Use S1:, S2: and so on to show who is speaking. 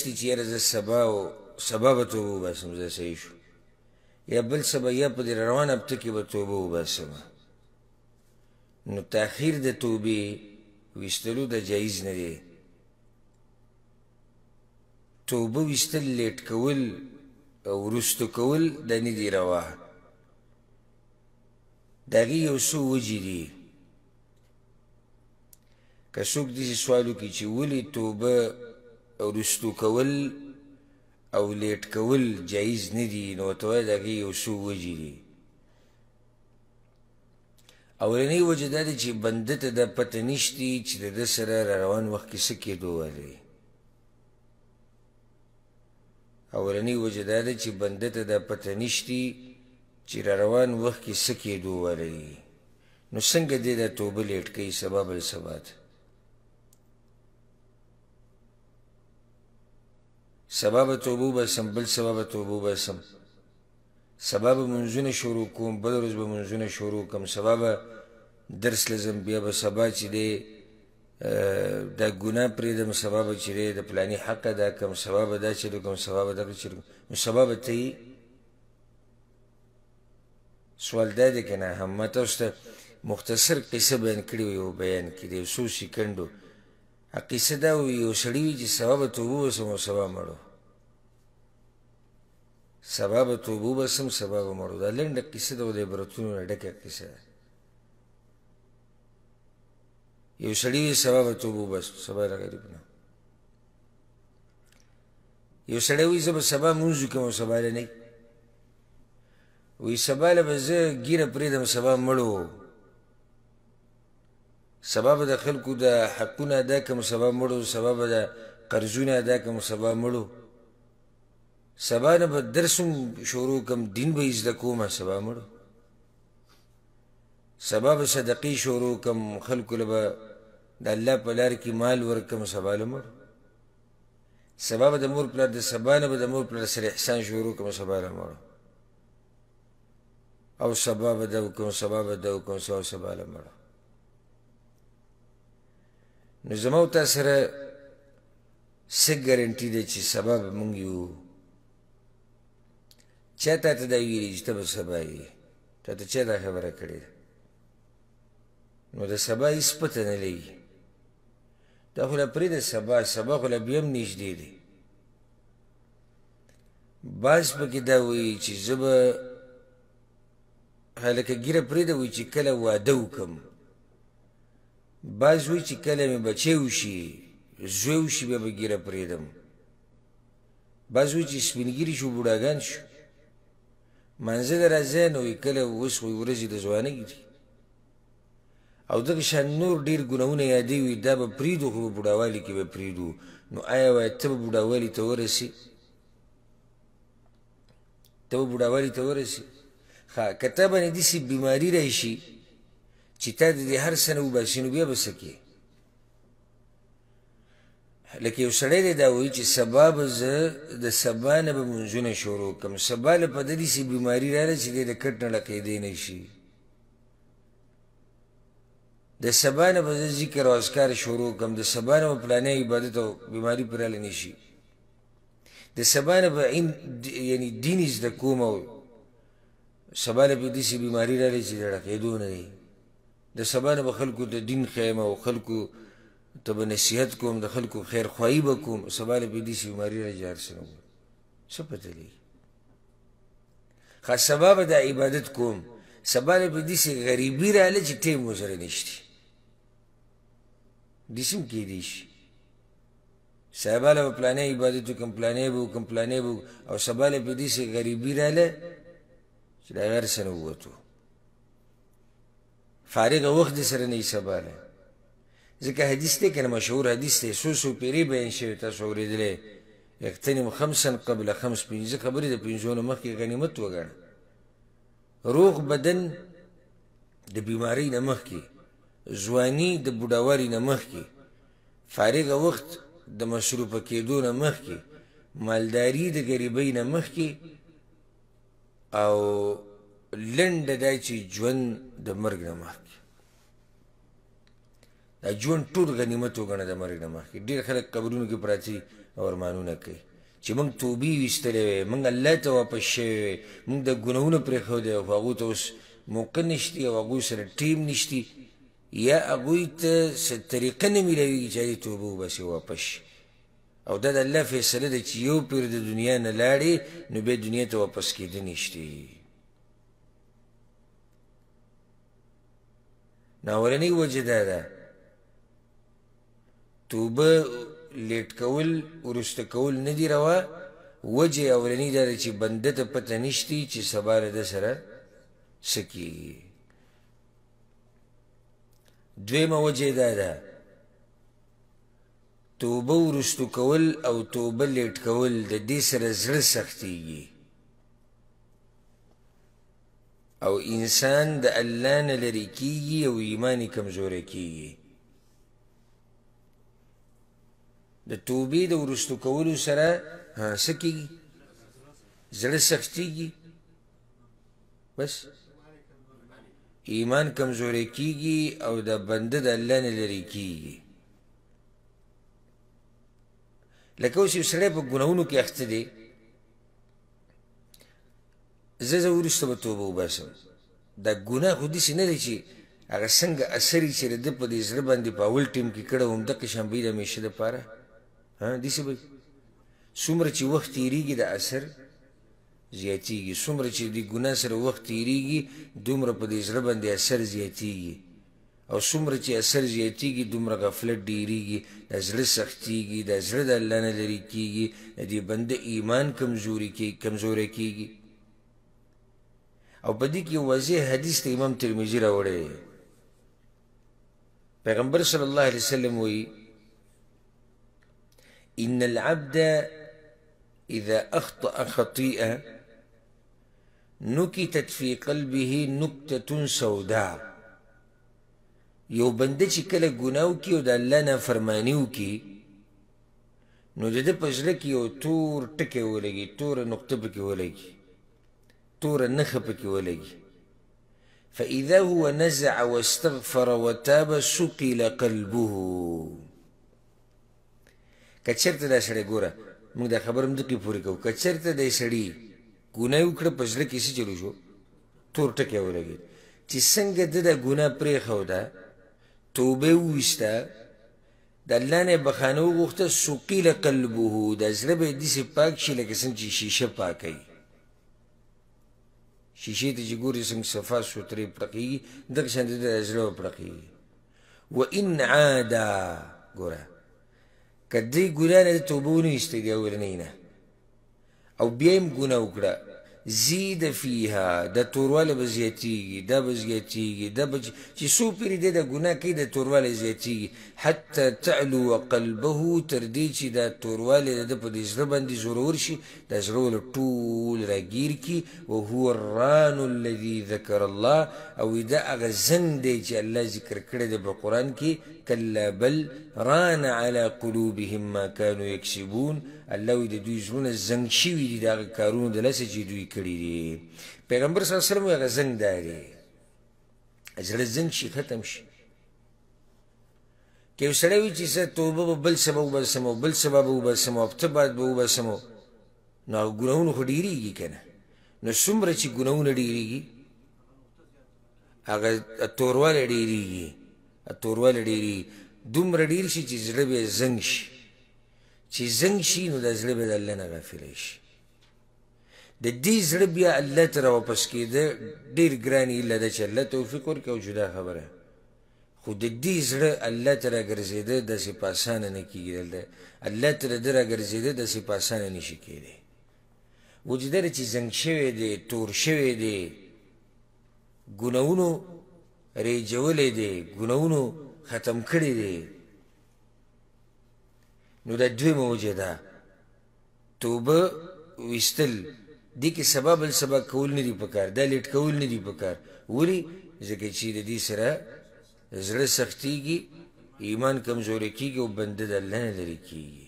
S1: نشتی چې یاره زه سبا به توبه وباسم، زه صحیح شو، یا بل سبا یا په دې روان هفته کې به توبه وباسم. نو تاخیر د توبې ویستلو د جایز نه دی. توبه ویستل لیټ کول او وروستو کول دا نه دي روا. د هغې یو څو وجې دي. که څوک داسې سوال وکړي چې ولې توبه وروستو کول او لیټ کول جایز نه دي، نو ورته وایه د هغې یو څو وجې دي. اولنۍ وجه دا ده چې بنده ته دا پته نشتي چې د ده سره را روان وخت کې څه کېدو والی. اولنۍ وجه دا ده چې بنده ته دا پته نشتي چې را روان وخت کې څه کېدو والی. نو څنګه دی دا توبه لیټ کوي سبا بل سبا ته؟ سبا به توبه وباسم، بل سبا به توبه وباسم، سبا به منځونه شروع کوم، بل ورځ به منځونه شروع کوم، سبا به درس لزم، بیا به سبا چې دی دا ګناه پرېږدم، سبا به چې دی د پلاني حق ادا کړم، سبا به دا چلو کوم، سبا به دغه چلو کوم. نو سبا به ته یې سوال دا دی که نه؟ هم ما تاسو ته مختصر قصه بیان کړې وه، یو بیان کې د یو څو سیکنډو. قصه دا وي یو سړي وي چې سبا به توبه وباسم او سبا مړو، سبا به توبه وباسم سبا به مړو. دا لنډه قصه ده او د عبرتونو نه ډکه قصه ده. یو سړي وي سبا به توبه وباسم، سبا راغریب نه. یو سړی وي زه به سبا لمونځ وکړم او سبا له نه وي، سبا له به زه ږیره پرېږدم سبا مړو، سبا به د خلکو د حقونه ادا کړم سبا مړو، سبا به د قرضونه ادا کړم سبا مړو، سبا نه به درس هم شروع کړم، دین به یې زده کوم سبا مړو، سبا به صدقې شروع کړم، خلکو له به د الله په لار کې مال ورکړم سبا له مړو، سبا به د مور پلار د سبا نه به د مور پلار سره احسان شروع کړم سبا له مړو، او سبا به دا وکړم، سبا به دا وکړم، سبا له مړو. نو زما او تا سره څه ګارنټي ده چې سبا به مونږ یو؟ چا تا ته دا ویلي چې ته به سبا یې؟ تا ته چا دا خبره کړې ده؟ نو د سبا هېڅ پته نه لګي. دا خو له پرېږده سبا خو له بیا هم نږدې دی. بعض پکې دا وایي چې زه به هلکه ږیره پرېږده وایي چې کله واده وکړم، بعض وایي چې کله مې بچی وشي زوی وشي بیا به ږیره پرېږدم، بعض وایي چې سپین ږیري شو بوډاګان شو منځه ته راځی نو وایي کله اوس خو ورځې د ځوانۍ دي او دغه شان نور ډېر ګناهونه یادوي وي دا به پرېږدو خو په بوډاوالي کې به پرېږدو. نو آیا وایه ته به بوډاوالي ته ورسې؟ ته به بوډاوالي ته ورسې؟ ښه که تا باندې داسې بیماري راشي چې تا د دې هر څه نه وباسي نو بیا به څه کوې؟ لکه یو سړی دی دا وایي چې سبا به زه د سبا نه به منځونه شروع کړم، سبا له په ده داسې بیماري راغله چې دی د کټ نه ډکېدی نه شي، د سبا نه به زه ذکر او اذکار شروع کړم، د سبا نه به پلانی عبادت او بیماري پرې راغلی نه شي، د سبا نه به یعنې دین زده کوم او سبا له به داسې بیماري راغلی چې د ډکېدو نه دی، د سبا نه به خلکو ته دین ښیم او خلکو ته به نصیحت کوم، د خلکو خیرخواهي به کوم، سبا له به داسې بیماري راځي هر څه نه کوم، څه پته لګي؟ ښه سبا به دا عبادت کوم، سبا له به داسې غریبي راغله چې ټیم ورسره نشته، داسې هم کېدی شي. سبا له به پلانی عبادت وکړم، پلانی به وکړم، پلانی به او سبا له به داسې غریبي راغله چې د هغه هر څه نه ووتو، فارغه وخت دې سره نه وي سبا له. ځکه حدیث دی که نه مشهور حدیث دی، څو پیرې بیان شوي تاسو اورېدلی، اغتنم خمسا قبل خمس، پنځه خبرې د پنځو نه مخکې غنیمت وګڼه. روغ بدن د بیمارۍ نه مخکې، ځواني د بوډاوالي نه مخکې، فارغه وخت د مصروفه کېدو نه مخکې، مالداري د غریبۍ نه مخکې، او لنډه دا چې ژوند د مرګ نه مخکې. دا ژوند ټول غنیمت وګڼه د مرګ نه مخکې. ډېر خلک قبرونو کې پراته او ارمانونه کوي چې موږ توبې ویستلی وی موږ الله ته واپس شوی وی موږ د ګناهونو پرېښودی او هغو ته اوس موقع نشتي او هغوی سره ټیم نشتي یا هغوی ته څه طریقه نه میلاویږي چې هغې توبه وباسي واپس شي او دا د الله فیصله ده چې یو پیر د دنیا نه لاړې نو بیا دنیا ته واپس کېده نشتي نو اولنۍ وجه دا ده توبه لیټ کول وروسته کول نه دي روا وجه اولنۍ دا ده چې بنده ته پته نشتي چې سبا له ده سره څه کېږي دویمه وجه دا ده توبه وروستو کول او توبه لیټ کول د دې سره زړه سختېږي او انسان د الله نه لرې کېږي او ایمان یې کمزوری کېږي د توبې د وروستو کولو سره څه کېږي زړه سختېږي بس ایمان کمزوری کېږي او د بنده د الله نه لرې کېږي لکه اوس یو سړی په ګناهونو کې اخته دی زه وروسته به توبه وباسم دا ګناه خو داسې نه دی چې هغه څنګه اثر یې چې د ده په دې زړه باندې په اول ټیم کې کړی و همدقه شان به یې د همیشه دپاره داسې به څومره چې وخت تېرېږي د اثر زیاتېږي څومره چې د ګناه سره وخت تېرېږي دومره په دې زړه باندې اثر زیاتېږي او څومره چې اثر زیاتېږي دومره غفلت ډېرېږي د زړه سختېږي د زړه د الله نه لرې کېږي د دې بنده ایمان کمزوری کېږي او په دې کې یو واضح حدیث ته امام ترمذي راوړی پیغمبر صلی الله علیه وسلم وایي ان العبد اذا اخطأ خطيئة نكتت في قلبه نكتة سوداء یو بنده چې کله ګناه وکړي او د الله نافرماني وکړي نو د ده په زړه کې یو تور ټکی ولګي توره نقطه پکې ولګي توره نښه پکې ولګي فاذا هو نزع واستغفر وتاب سقل قلبه که چېرته دا سړی ګوره موږ دا خبره همدقې پورې کوو که چېرته دی سړي ګناه یې وکړه په زړه کې څه چلو شو تور ټکی ولګېد چې څنګه ده دا ګناه پرېښوده توبه وویسته د الله نه یې بخانه وغوښته سقیل قلبه دا زړه به یې داسې پاک شي لکه څنګه چې شیشه پاکوي شیشې ته چې ګورې څنګه صفا سوترې پړقېږي دغه شان د ده زړه به پړقېږي وان عادا ګوره که دې ګناه نه د توبه ونه ایستی د اولنۍ نه او بیا یې ګناه وکړه زید فیها دا توروالی به زیاتېږي دا به زیاتېږي دا به چې څو پېرې دی دا ګناه کوي دا توروالی زیاتېږي حتی تعلو قلبه تر دې چې دا توروالی د ده په دې زړه باندې زورور شي دا زړه ول ټول راګیر کړي وهو الران الذي ذکر الله او دا هغه زنګ دی چې الله ذکر کړی دی په قرآن کې کلا بل ران على قلوبهم ما كانوا يكسبون الله وی د دوی زړونه زنګ شوي دي د هغه کارونو د لاسه چې دوی کړي دي پیغمبر صلی الله علیه وسلم وایي هغه زنګ دا دی زړه زنګ شي ختم شي که یو سړی وي چې زه توبه به بل سبا وباسم او بل سبا به وباسم او هفته بعد به وباسم نو هغه ګناهونه خو ډېرېږي که نه نو څومره چې ګناهونه ډېرېږي هغه توروالی ډېرېږي دومره ډېر شي چې زړه به یې زنګ شي چې زنګ شي نو دا زړه به د الله نه غافلی شي د دې زړه بیا الله ته راواپس کېده ډېر ګران یې الا ده چې الله توفیق ورکړي او جدا خبره خو د دې زړه الله ته راګرځېده داسې په اسانه نه کېږي الله ته د ده راګرځېده داسې په اسانه نه شي کېدی وجه دا ده چې زنګ شوی دی تور شوی دی ګناهونو ریجولی دی ګناهونو ختم کړی دی نو دا دویمه وجه ده توبه ویستل دې کې سبا بل سبا کول نه دي پکار دا لیټ کول نه دي پکار ولې ځکه چې د دې سره زړه سختېږي ایمان کمزوری کېږي او بنده د الله نه لرې کېږي